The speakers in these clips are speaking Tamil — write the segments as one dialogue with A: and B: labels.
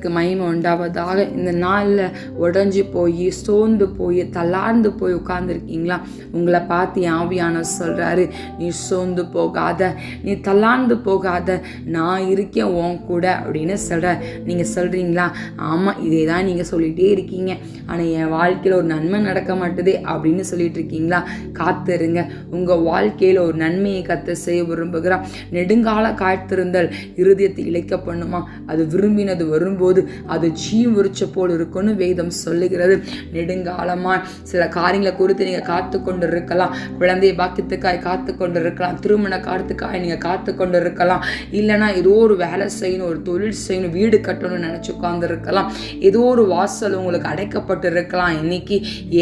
A: நாமத்துக்கு மகிமை உண்டாவதாக. இந்த நாளில் உடஞ்சி போய் சோர்ந்து போய் தள்ளார்ந்து போய் உட்கார்ந்துருக்கீங்களா? உங்களை பார்த்து ஆவியானவர் சொல்கிறாரு, நீ சோர்ந்து போகாத, நீ தள்ளார்ந்து போகாத, நான் இருக்கேன் உன் கூட அப்படின்னு சொல்கிற. நீங்கள் சொல்கிறீங்களா? ஆமாம், இதே தான் நீங்கள் சொல்லிகிட்டே இருக்கீங்க, ஆனால் என் வாழ்க்கையில் ஒரு நன்மை நடக்க மாட்டுதே அப்படின்னு சொல்லிட்டு இருக்கீங்களா? காத்திருங்க, உங்கள் வாழ்க்கையில் ஒரு நன்மையை கத்த செய்ய விரும்புகிறான். நெடுங்கால காத்திருந்தல் இருதயத்தை இழைக்க பண்ணுமா? அது விரும்பினது வரும்போது அது விருட்ச போல் இருக்கும்னு வேதம் சொல்லுகிறது. நெடுங்காலமாக சில காரியங்களை குறித்து நீங்கள் காத்து கொண்டு இருக்கலாம். குழந்தை பாக்கியத்துக்காய் காத்து கொண்டு இருக்கலாம், திருமண காலத்துக்காய் நீங்கள் காத்து கொண்டு இருக்கலாம், இல்லைன்னா ஏதோ ஒரு வேலை செய்யணும், ஒரு தொழில் செய்யணும், வீடு கட்டணும்னு நினச்சி உட்கார்ந்து இருக்கலாம். ஏதோ ஒரு வாசல் உங்களுக்கு அடைக்கப்பட்டு இருக்கலாம். இன்னைக்கு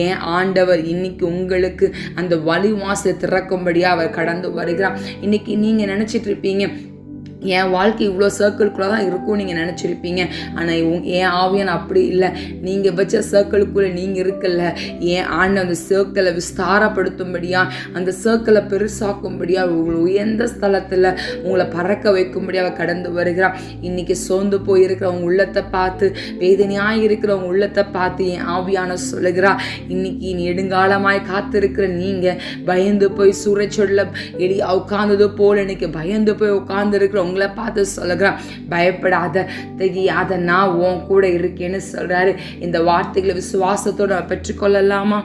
A: ஏன் ஆண்டவர் இன்னைக்கு உங்களுக்கு அந்த வழி வாசலை திறக்கும்படியாக அவர் கடந்து வருகிறார். இன்னைக்கு நீங்கள் நினச்சிட்டு இருப்பீங்க, என் வாழ்க்கை இவ்வளோ சர்க்கிள்குள்ளே தான் இருக்கும் நீங்கள் நினச்சிருப்பீங்க. ஆனால் என் ஆவியான் அப்படி இல்லை. நீங்கள் வச்ச சர்க்கிளுக்குள்ளே நீங்கள் இருக்கல. என் ஆண்டு அந்த சர்க்கிளை விஸ்தாரப்படுத்தும்படியா, அந்த சர்க்கிளை பெருசாக்கும்படியா, உங்களை உயர்ந்த ஸ்தலத்தில் உங்களை பறக்க வைக்கும்படியாக கடந்து வருகிறான். இன்றைக்கி சோர்ந்து போயிருக்கிறவங்க உள்ளத்தை பார்த்து, வேதனையாக இருக்கிறவங்க உள்ளத்தை பார்த்து என் ஆவியான சொல்லுகிறா, இன்னைக்கு நெடுங்காலமாய் காத்திருக்கிற நீங்கள் பயந்து போய் சூறைச்சொல்ல உட்கார்ந்தது போல் இன்னைக்கு பயந்து போய் உட்கார்ந்து இருக்கிற உங்களை பார்த்து சொல்லுகிறான், பயப்படாத, தெரியாத, நான் உன் கூட இருக்கேன்னு சொல்றாரு. இந்த வார்த்தைகளை விசுவாசத்தோடு பெற்றுக்கொள்ளலாமா?